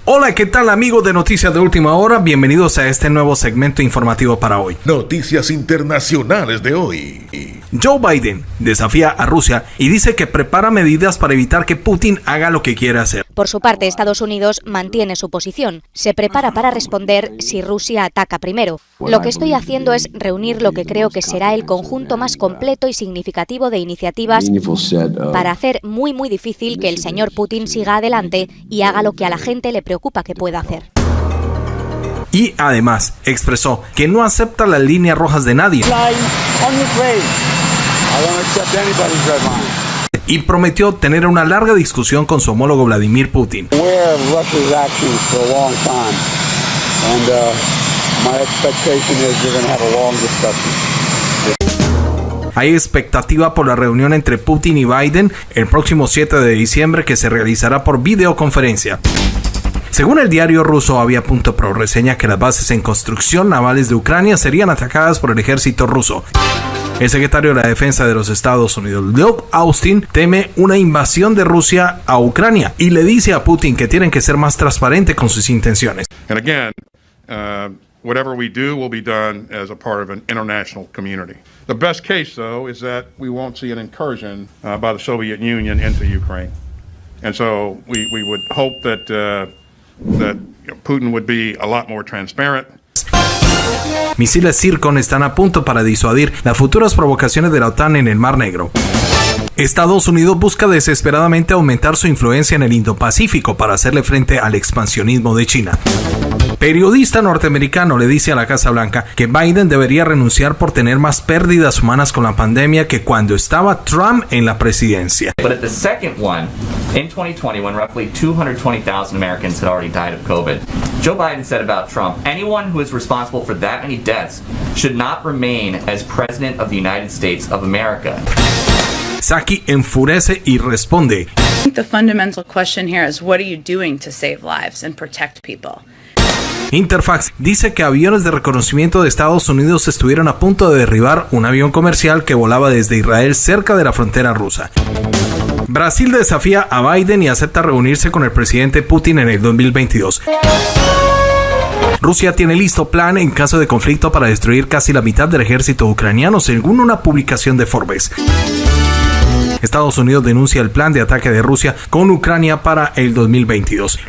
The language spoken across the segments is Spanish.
Hola, ¿qué tal amigos de Noticias de Última Hora? Bienvenidos a este nuevo segmento informativo para hoy. Noticias internacionales de hoy. Joe Biden desafía a Rusia y dice que prepara medidas para evitar que Putin haga lo que quiere hacer. Por su parte, Estados Unidos mantiene su posición. Se prepara para responder si Rusia ataca primero. Lo que estoy haciendo es reunir lo que creo que será el conjunto más completo y significativo de iniciativas para hacer muy difícil que el señor Putin siga adelante y haga lo que a la gente le preocupa que pueda hacer. Y además expresó que no acepta las líneas rojas de nadie. Y prometió tener una larga discusión con su homólogo Vladimir Putin. Hay expectativa por la reunión entre Putin y Biden el próximo 7 de diciembre que se realizará por videoconferencia. Según el diario ruso Avia.pro, reseña que las bases en construcción navales de Ucrania serían atacadas por el ejército ruso. El secretario de la Defensa de los Estados Unidos, Lloyd Austin, teme una invasión de Rusia a Ucrania y le dice a Putin que tienen que ser más transparentes con sus intenciones. And again, whatever we do will be done as a part of an international community. The best case, though, is that we won't see an incursion by the Soviet Union into Ukraine. And so we would hope that Putin would be a lot more transparent. Misiles Zircon están a punto para disuadir las futuras provocaciones de la OTAN en el Mar Negro. Estados Unidos busca desesperadamente aumentar su influencia en el Indo-Pacífico para hacerle frente al expansionismo de China. Periodista norteamericano le dice a la Casa Blanca que Biden debería renunciar por tener más pérdidas humanas con la pandemia que cuando estaba Trump en la presidencia. But at the second one, in 2020, when roughly 220,000 Americans had already died of COVID, Joe Biden said about Trump, anyone who is responsible for that many deaths should not remain as president of the United States of America. Psaki enfurece y responde. I think the fundamental question here is what are you doing to save lives and protect people? Interfax dice que aviones de reconocimiento de Estados Unidos estuvieron a punto de derribar un avión comercial que volaba desde Israel cerca de la frontera rusa. Brasil desafía a Biden y acepta reunirse con el presidente Putin en el 2022. Rusia tiene listo plan en caso de conflicto para destruir casi la mitad del ejército ucraniano, según una publicación de Forbes. Estados Unidos denuncia el plan de ataque de Rusia con Ucrania para el 2022.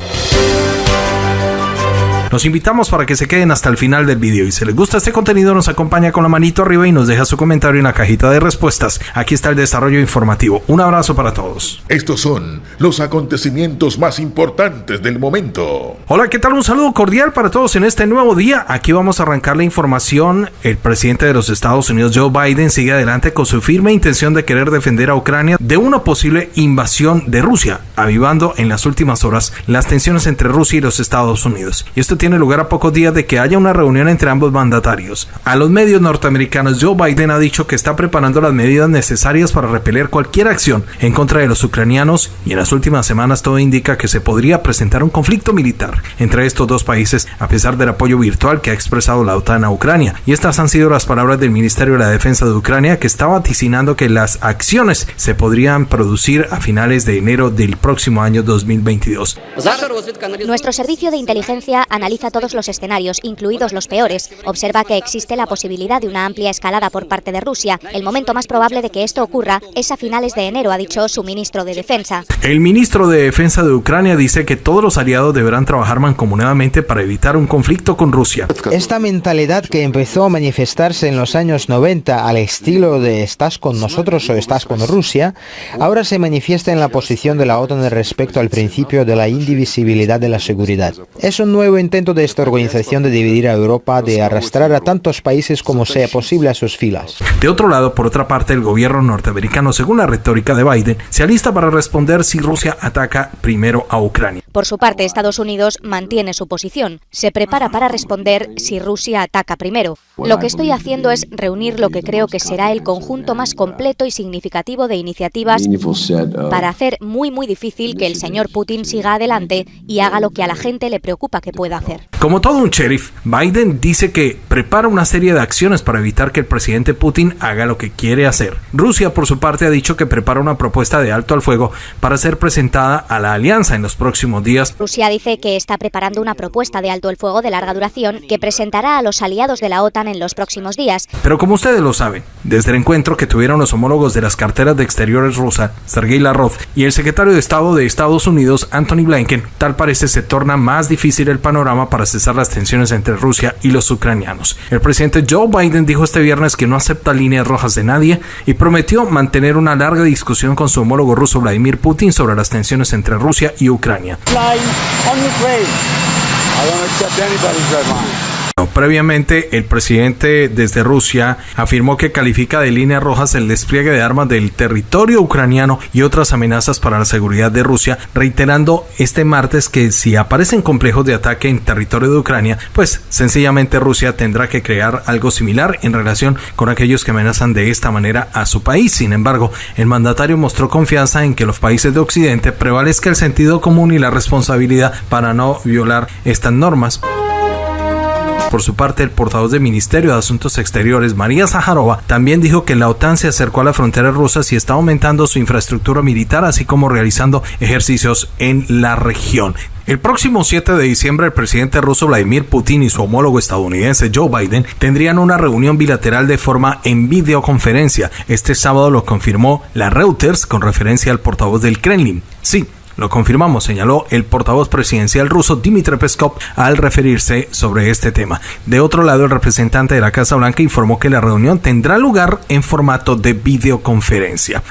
Los invitamos para que se queden hasta el final del video y si les gusta este contenido nos acompaña con la manito arriba y nos deja su comentario en la cajita de respuestas. Aquí está el desarrollo informativo. Un abrazo para todos. Estos son los acontecimientos más importantes del momento. Hola, ¿qué tal? Un saludo cordial para todos en este nuevo día. Aquí vamos a arrancar la información. El presidente de los Estados Unidos, Joe Biden, sigue adelante con su firme intención de querer defender a Ucrania de una posible invasión de Rusia, avivando en las últimas horas las tensiones entre Rusia y los Estados Unidos. Y esto tiene lugar a pocos días de que haya una reunión entre ambos mandatarios. A los medios norteamericanos, Joe Biden ha dicho que está preparando las medidas necesarias para repeler cualquier acción en contra de los ucranianos y en las últimas semanas todo indica que se podría presentar un conflicto militar entre estos dos países a pesar del apoyo virtual que ha expresado la OTAN a Ucrania. Y estas han sido las palabras del Ministerio de la Defensa de Ucrania, que está vaticinando que las acciones se podrían producir a finales de enero del próximo año 2022. Nuestro servicio de inteligencia analiza todos los escenarios, incluidos los peores. Observa que existe la posibilidad de una amplia escalada por parte de Rusia. El momento más probable de que esto ocurra es a finales de enero, ha dicho su ministro de Defensa. El ministro de Defensa de Ucrania dice que todos los aliados deberán trabajar mancomunadamente para evitar un conflicto con Rusia. Esta mentalidad que empezó a manifestarse en los años 90 al estilo de estás con nosotros o estás con Rusia, ahora se manifiesta en la posición de la OTAN respecto al principio de la indivisibilidad de la seguridad. Es un nuevo intento de esta organización de dividir a Europa, de arrastrar a tantos países como sea posible a sus filas. De otro lado, por otra parte, el gobierno norteamericano, según la retórica de Biden, se alista para responder si Rusia ataca primero a Ucrania. Por su parte, Estados Unidos mantiene su posición. Se prepara para responder si Rusia ataca primero. Lo que estoy haciendo es reunir lo que creo que será el conjunto más completo y significativo de iniciativas para hacer muy difícil que el señor Putin siga adelante y haga lo que a la gente le preocupa que pueda hacer. hacer. Como todo un sheriff, Biden dice que prepara una serie de acciones para evitar que el presidente Putin haga lo que quiere hacer. Rusia, por su parte, ha dicho que prepara una propuesta de alto al fuego para ser presentada a la alianza en los próximos días. Rusia dice que está preparando una propuesta de alto el fuego de larga duración que presentará a los aliados de la OTAN en los próximos días. Pero como ustedes lo saben, desde el encuentro que tuvieron los homólogos de las carteras de exteriores rusa, Sergei Lavrov, y el secretario de Estado de Estados Unidos, Antony Blinken, tal parece se torna más difícil el panorama para cesar las tensiones entre Rusia y los ucranianos. El presidente Joe Biden dijo este viernes que no acepta líneas rojas de nadie y prometió mantener una larga discusión con su homólogo ruso Vladimir Putin sobre las tensiones entre Rusia y Ucrania. Previamente, el presidente desde Rusia afirmó que califica de líneas rojas el despliegue de armas del territorio ucraniano y otras amenazas para la seguridad de Rusia, reiterando este martes que si aparecen complejos de ataque en territorio de Ucrania, pues sencillamente Rusia tendrá que crear algo similar en relación con aquellos que amenazan de esta manera a su país. Sin embargo, el mandatario mostró confianza en que los países de Occidente prevalezca el sentido común y la responsabilidad para no violar estas normas. Por su parte, el portavoz del Ministerio de Asuntos Exteriores, María Zaharova, también dijo que la OTAN se acercó a las fronteras rusas y está aumentando su infraestructura militar, así como realizando ejercicios en la región. El próximo 7 de diciembre, el presidente ruso Vladimir Putin y su homólogo estadounidense Joe Biden tendrían una reunión bilateral de forma en videoconferencia. Este sábado lo confirmó la Reuters con referencia al portavoz del Kremlin. Sí, lo confirmamos, señaló el portavoz presidencial ruso Dmitry Peskov al referirse sobre este tema. De otro lado, el representante de la Casa Blanca informó que la reunión tendrá lugar en formato de videoconferencia.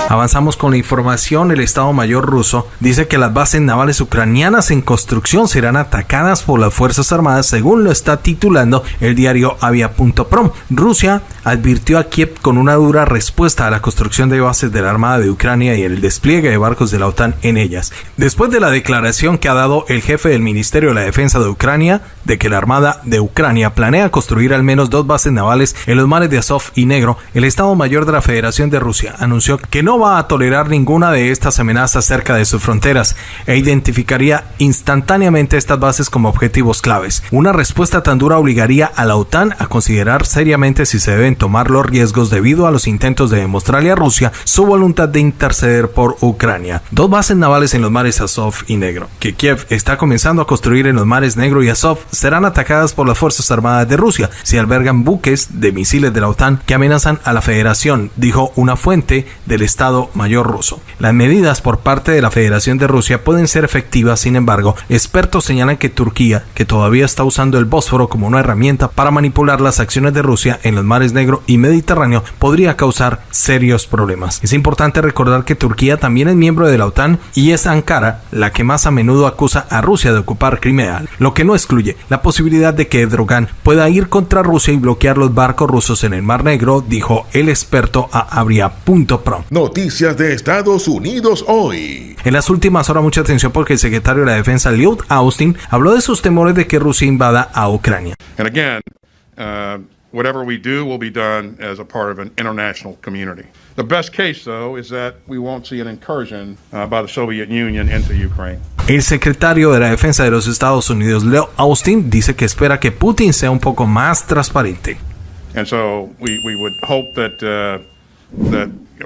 Avanzamos con la información. El Estado Mayor ruso dice que las bases navales ucranianas en construcción serán atacadas por las Fuerzas Armadas, según lo está titulando el diario Avia.prom. Rusia advirtió a Kiev con una dura respuesta a la construcción de bases de la Armada de Ucrania y el despliegue de barcos de la OTAN en ellas. Después de la declaración que ha dado el jefe del Ministerio de la Defensa de Ucrania de que la Armada de Ucrania planea construir al menos 2 bases navales en los mares de Azov y Negro, el Estado Mayor de la Federación de Rusia anunció que no va a tolerar ninguna de estas amenazas cerca de sus fronteras e identificaría instantáneamente estas bases como objetivos claves. Una respuesta tan dura obligaría a la OTAN a considerar seriamente si se deben tomar los riesgos debido a los intentos de demostrarle a Rusia su voluntad de interceder por Ucrania. 2 bases navales en los mares Azov y Negro, que Kiev está comenzando a construir en los mares Negro y Azov, serán atacadas por las Fuerzas Armadas de Rusia si albergan buques de misiles de la OTAN que amenazan a la Federación, dijo una fuente del Estado Mayor ruso. Las medidas por parte de la Federación de Rusia pueden ser efectivas, sin embargo, expertos señalan que Turquía, que todavía está usando el Bósforo como una herramienta para manipular las acciones de Rusia en los mares Negro y Mediterráneo, podría causar serios problemas. Es importante recordar que Turquía también es miembro de la OTAN y es Ankara la que más a menudo acusa a Rusia de ocupar Crimea, lo que no excluye la posibilidad de que Erdogan pueda ir contra Rusia y bloquear los barcos rusos en el Mar Negro, dijo el experto a Avia.prom. Noticias de Estados Unidos hoy. En las últimas horas, mucha atención porque el secretario de la Defensa, Lloyd Austin, habló de sus temores de que Rusia invada a Ucrania. And again, whatever we do will be done as a part of an international community. The best case, though, is that we won't see an incursion by the Soviet Union into Ukraine. El secretario de la Defensa de los Estados Unidos, Lloyd Austin, dice que espera que Putin sea un poco más transparente. And so we would hope that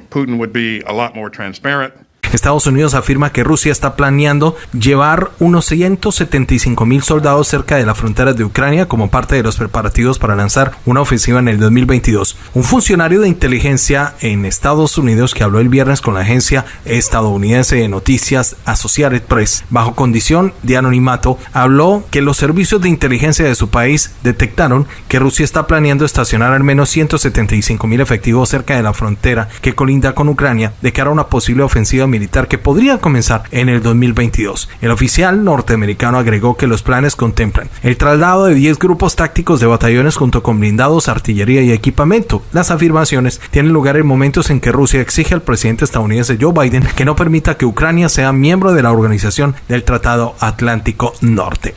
Putin would be a lot more transparent. Estados Unidos afirma que Rusia está planeando llevar unos 175,000 soldados cerca de las fronteras de Ucrania como parte de los preparativos para lanzar una ofensiva en el 2022. Un funcionario de inteligencia en Estados Unidos que habló el viernes con la agencia estadounidense de noticias Associated Press, bajo condición de anonimato, habló que los servicios de inteligencia de su país detectaron que Rusia está planeando estacionar al menos 175,000 efectivos cerca de la frontera que colinda con Ucrania de cara a una posible ofensiva militar que podría comenzar en el 2022. El oficial norteamericano agregó que los planes contemplan el traslado de 10 grupos tácticos de batallones junto con blindados, artillería y equipamiento. Las afirmaciones tienen lugar en momentos en que Rusia exige al presidente estadounidense Joe Biden que no permita que Ucrania sea miembro de la Organización del Tratado Atlántico Norte.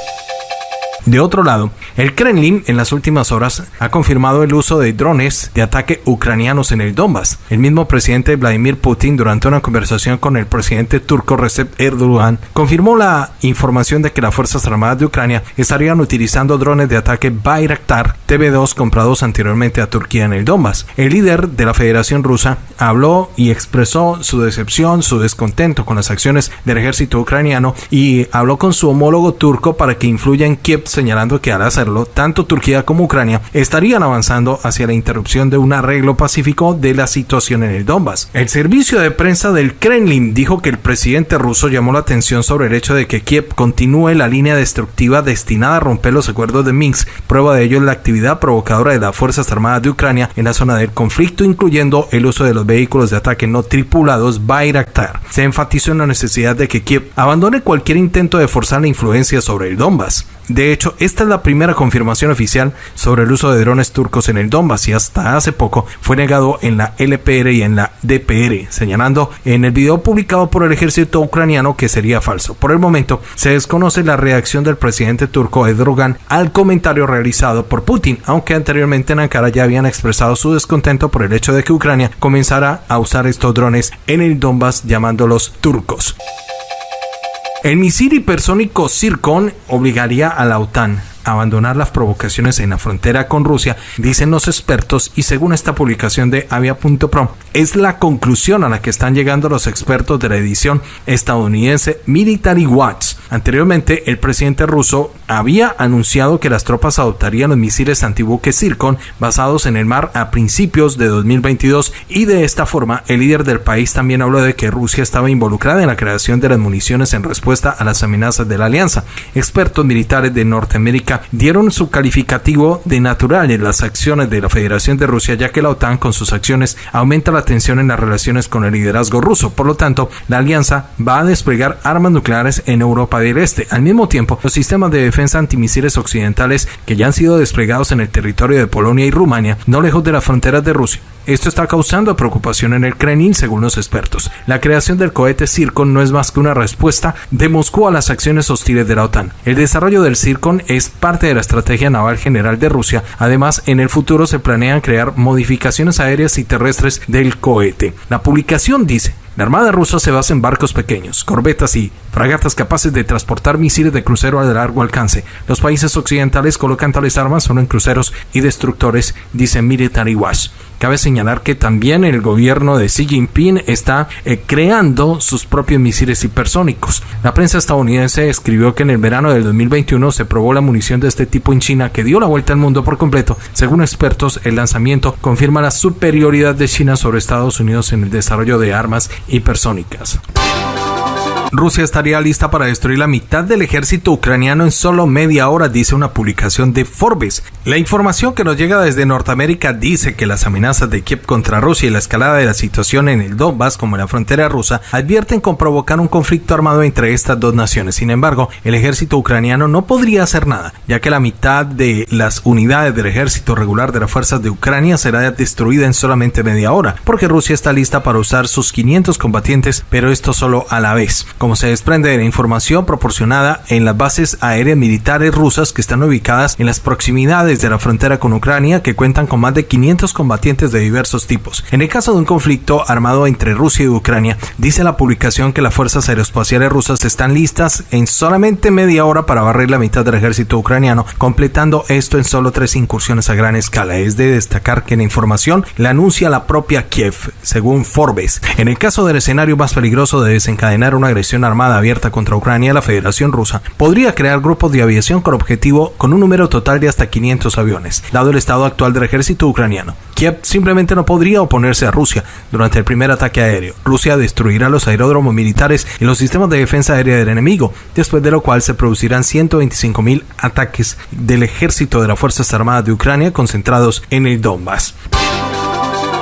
De otro lado, el Kremlin en las últimas horas ha confirmado el uso de drones de ataque ucranianos en el Donbass. El mismo presidente Vladimir Putin, durante una conversación con el presidente turco Recep Erdogan, confirmó la información de que las Fuerzas Armadas de Ucrania estarían utilizando drones de ataque Bayraktar TB2 comprados anteriormente a Turquía en el Donbass. El líder de la Federación Rusa habló y expresó su decepción, su descontento con las acciones del ejército ucraniano y habló con su homólogo turco para que influya en Kiev, señalando que al hacerlo, tanto Turquía como Ucrania estarían avanzando hacia la interrupción de un arreglo pacífico de la situación en el Donbass. El servicio de prensa del Kremlin dijo que el presidente ruso llamó la atención sobre el hecho de que Kiev continúe la línea destructiva destinada a romper los acuerdos de Minsk. Prueba de ello es la actividad provocadora de las Fuerzas Armadas de Ucrania en la zona del conflicto, incluyendo el uso de los vehículos de ataque no tripulados Bayraktar. Se enfatizó en la necesidad de que Kiev abandone cualquier intento de forzar la influencia sobre el Donbass. De hecho, esta es la primera confirmación oficial sobre el uso de drones turcos en el Donbass y hasta hace poco fue negado en la LPR y en la DPR, señalando en el video publicado por el ejército ucraniano que sería falso. Por el momento, se desconoce la reacción del presidente turco Erdogan al comentario realizado por Putin, aunque anteriormente en Ankara ya habían expresado su descontento por el hecho de que Ucrania comenzara a usar estos drones en el Donbass, llamándolos turcos. El misil hipersónico Zircon obligaría a la OTAN a abandonar las provocaciones en la frontera con Rusia, dicen los expertos, y según esta publicación de Avia.pro, es la conclusión a la que están llegando los expertos de la edición estadounidense Military Watch. Anteriormente, el presidente ruso había anunciado que las tropas adoptarían los misiles antibuque Zircon basados en el mar a principios de 2022 y de esta forma el líder del país también habló de que Rusia estaba involucrada en la creación de las municiones en respuesta a las amenazas de la alianza. Expertos militares de Norteamérica dieron su calificativo de naturales las acciones de la Federación de Rusia, ya que la OTAN con sus acciones aumenta la tensión en las relaciones con el liderazgo ruso. Por lo tanto, la alianza va a desplegar armas nucleares en Europa del Este. Al mismo tiempo, los sistemas de defensa antimisiles occidentales que ya han sido desplegados en el territorio de Polonia y Rumania, no lejos de las fronteras de Rusia. Esto está causando preocupación en el Kremlin, según los expertos. La creación del cohete Zircon no es más que una respuesta de Moscú a las acciones hostiles de la OTAN. El desarrollo del Zircon es parte de la estrategia naval general de Rusia. Además, en el futuro se planean crear modificaciones aéreas y terrestres del cohete. La publicación dice: la Armada rusa se basa en barcos pequeños, corbetas y fragatas capaces de transportar misiles de crucero a largo alcance. Los países occidentales colocan tales armas solo en cruceros y destructores, dice Military Watch. Cabe señalar que también el gobierno de Xi Jinping está creando sus propios misiles hipersónicos. La prensa estadounidense escribió que en el verano del 2021 se probó la munición de este tipo en China, que dio la vuelta al mundo por completo. Según expertos, el lanzamiento confirma la superioridad de China sobre Estados Unidos en el desarrollo de armas hipersónicas. Rusia estaría lista para destruir la mitad del ejército ucraniano en solo media hora, dice una publicación de Forbes. La información que nos llega desde Norteamérica dice que las amenazas de Kiev contra Rusia y la escalada de la situación en el Donbass, como en la frontera rusa, advierten con provocar un conflicto armado entre estas dos naciones. Sin embargo, el ejército ucraniano no podría hacer nada, ya que la mitad de las unidades del ejército regular de las fuerzas de Ucrania será destruida en solamente media hora, porque Rusia está lista para usar sus 500 combatientes, pero esto solo a la vez. Como se desprende de la información proporcionada en las bases aéreas militares rusas que están ubicadas en las proximidades de la frontera con Ucrania, que cuentan con más de 500 combatientes de diversos tipos. En el caso de un conflicto armado entre Rusia y Ucrania, dice la publicación que las fuerzas aeroespaciales rusas están listas en solamente media hora para barrer la mitad del ejército ucraniano, completando esto en solo 3 incursiones a gran escala. Es de destacar que la información la anuncia la propia Kiev, según Forbes. En el caso del escenario más peligroso de desencadenar una agresión armada abierta contra Ucrania, la Federación Rusa podría crear grupos de aviación con objetivo con un número total de hasta 500 aviones, dado el estado actual del ejército ucraniano. Kiev simplemente no podría oponerse a Rusia durante el primer ataque aéreo. Rusia destruirá los aeródromos militares y los sistemas de defensa aérea del enemigo, después de lo cual se producirán 125.000 ataques del ejército de las Fuerzas Armadas de Ucrania concentrados en el Donbass.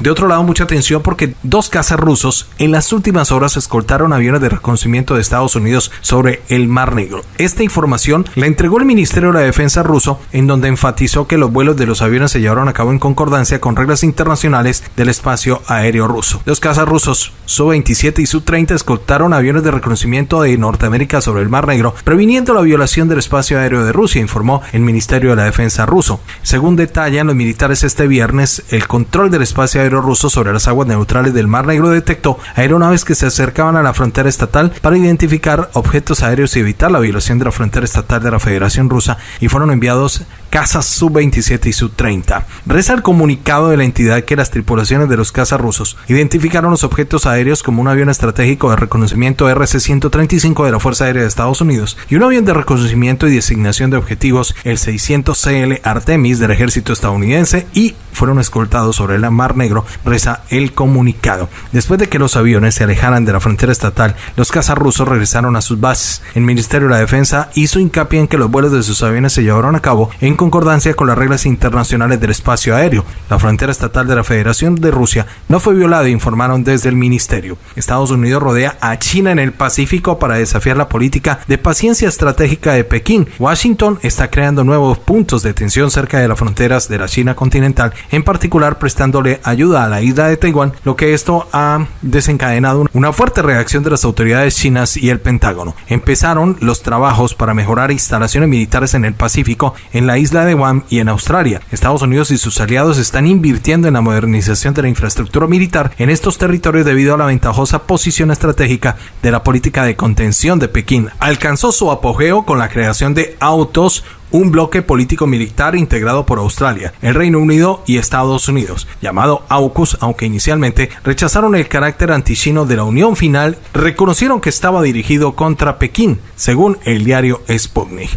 De otro lado, mucha atención porque dos cazas rusos en las últimas horas escoltaron aviones de reconocimiento de Estados Unidos sobre el Mar Negro. Esta información la entregó el Ministerio de la Defensa ruso, en donde enfatizó que los vuelos de los aviones se llevaron a cabo en concordancia con reglas internacionales del espacio aéreo ruso. Los cazas rusos Su-27 y Su-30 escoltaron aviones de reconocimiento de Norteamérica sobre el Mar Negro, previniendo la violación del espacio aéreo de Rusia, informó el Ministerio de la Defensa ruso. Según detallan los militares este viernes, el control del espacio aéreo ruso sobre las aguas neutrales del Mar Negro detectó aeronaves que se acercaban a la frontera estatal para identificar objetos aéreos y evitar la violación de la frontera estatal de la Federación Rusa, y fueron enviados cazas Su-27 y Su-30. Reza el comunicado de la entidad que las tripulaciones de los cazas rusos identificaron los objetos aéreos como un avión estratégico de reconocimiento RC-135 de la Fuerza Aérea de Estados Unidos y un avión de reconocimiento y designación de objetivos, el 600CL Artemis del ejército estadounidense, y fueron escoltados sobre el Mar Negro, reza el comunicado. Después de que los aviones se alejaran de la frontera estatal, los cazas rusos regresaron a sus bases. El Ministerio de la Defensa hizo hincapié en que los vuelos de sus aviones se llevaron a cabo en concordancia con las reglas internacionales del espacio aéreo. La frontera estatal de la Federación de Rusia no fue violada, informaron desde el ministerio. Estados Unidos rodea a China en el Pacífico para desafiar la política de paciencia estratégica de Pekín. Washington está creando nuevos puntos de tensión cerca de las fronteras de la China continental, en particular prestándole ayuda a la isla de Taiwán, lo que esto ha desencadenado una fuerte reacción de las autoridades chinas y el Pentágono. Empezaron los trabajos para mejorar instalaciones militares en el Pacífico, en la isla de Guam y en Australia. Estados Unidos y sus aliados están invirtiendo en la modernización de la infraestructura militar en estos territorios debido a la ventajosa posición estratégica de la política de contención de Pekín. Alcanzó su apogeo con la creación de AUKUS, un bloque político-militar integrado por Australia, el Reino Unido y Estados Unidos, llamado AUKUS, aunque inicialmente rechazaron el carácter antichino de la unión final, reconocieron que estaba dirigido contra Pekín, según el diario Sputnik.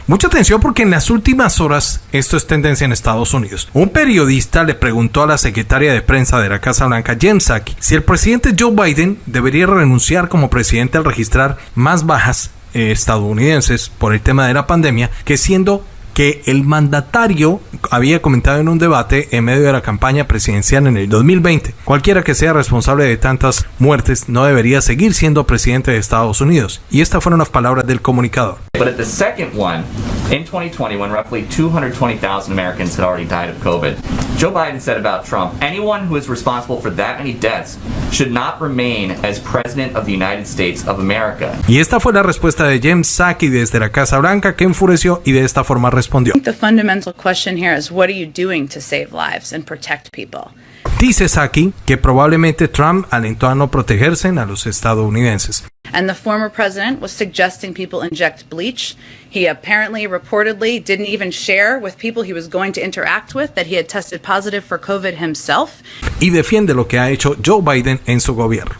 Mucha atención porque en las últimas horas, esto es tendencia en Estados Unidos, un periodista le preguntó a la secretaria de prensa de la Casa Blanca, Jen Psaki, si el presidente Joe Biden debería renunciar como presidente al registrar más bajas estadounidenses por el tema de la pandemia, que siendo que el mandatario había comentado en un debate en medio de la campaña presidencial en el 2020. Cualquiera que sea responsable de tantas muertes no debería seguir siendo presidente de Estados Unidos. Y estas fueron las palabras del comunicador. But at the second one, in 2020, when roughly 220,000 Americans had already died of COVID, Joe Biden said about Trump, anyone who is responsible for that many deaths should not remain as President of the United States of America. Y esta fue la respuesta de Jen Psaki desde la Casa Blanca, que enfureció y de esta forma respondió. The fundamental question here is what are you doing to save lives and protect people? Dice Psaki que probablemente Trump alentó a no protegerse a los estadounidenses. And the former president was suggesting people inject bleach. He apparently, reportedly, didn't even share with people he was going to interact with that he had tested positive for COVID himself. Y defiende lo que ha hecho Joe Biden en su gobierno.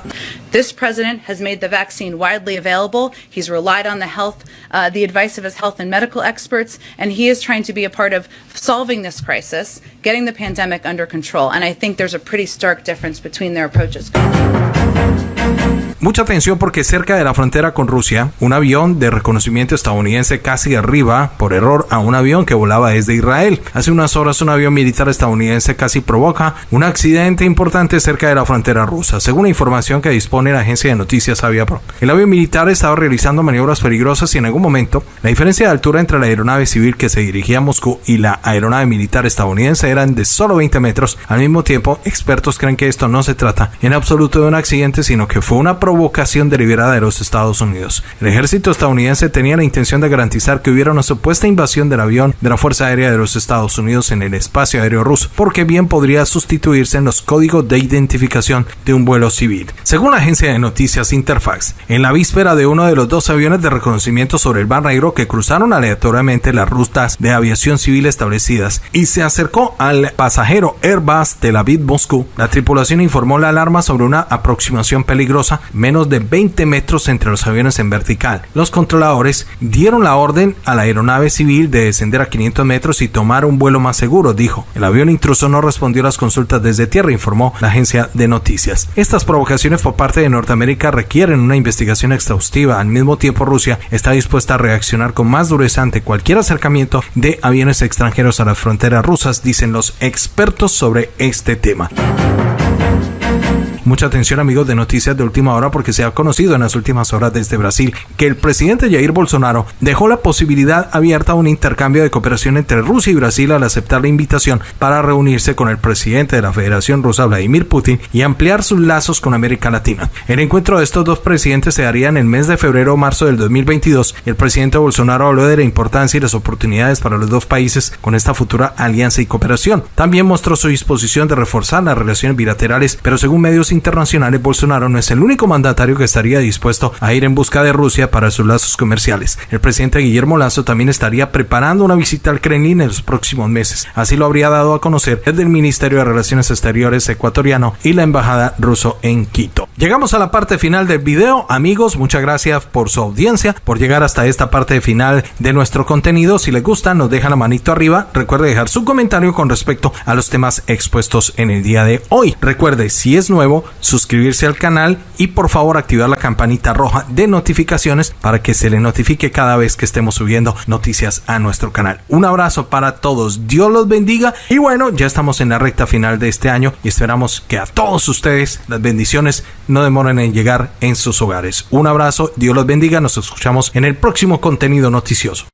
This president has made the vaccine widely available. He's relied on the advice of his health and medical experts, and he is trying to be a part of solving this crisis, getting the pandemic under control. And I think there's a pretty stark difference between their approaches. Mucha atención porque cerca de la frontera con Rusia, un avión de reconocimiento estadounidense casi derriba por error a un avión que volaba desde Israel. Hace unas horas un avión militar estadounidense casi provoca un accidente importante cerca de la frontera rusa, según la información que dispone la agencia de noticias Aviapro. El avión militar estaba realizando maniobras peligrosas y en algún momento la diferencia de altura entre la aeronave civil que se dirigía a Moscú y la aeronave militar estadounidense eran de solo 20 metros. Al mismo tiempo, expertos creen que esto no se trata en absoluto de un accidente, sino que fue una provocación deliberada de los Estados Unidos. El ejército estadounidense tenía la intención de garantizar que hubiera una supuesta invasión del avión de la Fuerza Aérea de los Estados Unidos en el espacio aéreo ruso, porque bien podría sustituirse en los códigos de identificación de un vuelo civil. Según la agencia de noticias Interfax, en la víspera de uno de los dos aviones de reconocimiento sobre el Mar Negro que cruzaron aleatoriamente las rutas de aviación civil establecidas y se acercó al pasajero Airbus Tel Aviv-Moscú, la tripulación informó la alarma sobre una aproximación peligrosa menos de 20 metros entre los aviones en vertical. Los controladores dieron la orden a la aeronave civil de descender a 500 metros y tomar un vuelo más seguro, dijo. El avión intruso no respondió a las consultas desde tierra, informó la agencia de noticias. Estas provocaciones por parte de Norteamérica requieren una investigación exhaustiva. Al mismo tiempo, Rusia está dispuesta a reaccionar con más dureza ante cualquier acercamiento de aviones extranjeros a las fronteras rusas, dicen los expertos sobre este tema. Mucha atención, amigos de Noticias de Última Hora, porque se ha conocido en las últimas horas desde Brasil que el presidente Jair Bolsonaro dejó la posibilidad abierta a un intercambio de cooperación entre Rusia y Brasil al aceptar la invitación para reunirse con el presidente de la Federación Rusa, Vladimir Putin, y ampliar sus lazos con América Latina. El encuentro de estos dos presidentes se daría en el mes de febrero o marzo del 2022. El presidente Bolsonaro habló de la importancia y las oportunidades para los dos países con esta futura alianza y cooperación. También mostró su disposición de reforzar las relaciones bilaterales, pero según medios internacionales, Bolsonaro no es el único mandatario que estaría dispuesto a ir en busca de Rusia para sus lazos comerciales. El presidente Guillermo Lasso también estaría preparando una visita al Kremlin en los próximos meses. Así lo habría dado a conocer desde el Ministerio de Relaciones Exteriores ecuatoriano y la embajada ruso en Quito. Llegamos a la parte final del video. Amigos, muchas gracias por su audiencia, por llegar hasta esta parte final de nuestro contenido. Si les gusta, nos dejan la manito arriba. Recuerde dejar su comentario con respecto a los temas expuestos en el día de hoy. Recuerde, si es nuevo, suscribirse al canal y por favor activar la campanita roja de notificaciones para que se le notifique cada vez que estemos subiendo noticias a nuestro canal. Un abrazo para todos, Dios los bendiga, y bueno, ya estamos en la recta final de este año y esperamos que a todos ustedes las bendiciones no demoren en llegar en sus hogares. Un abrazo, Dios los bendiga, nos escuchamos en el próximo contenido noticioso.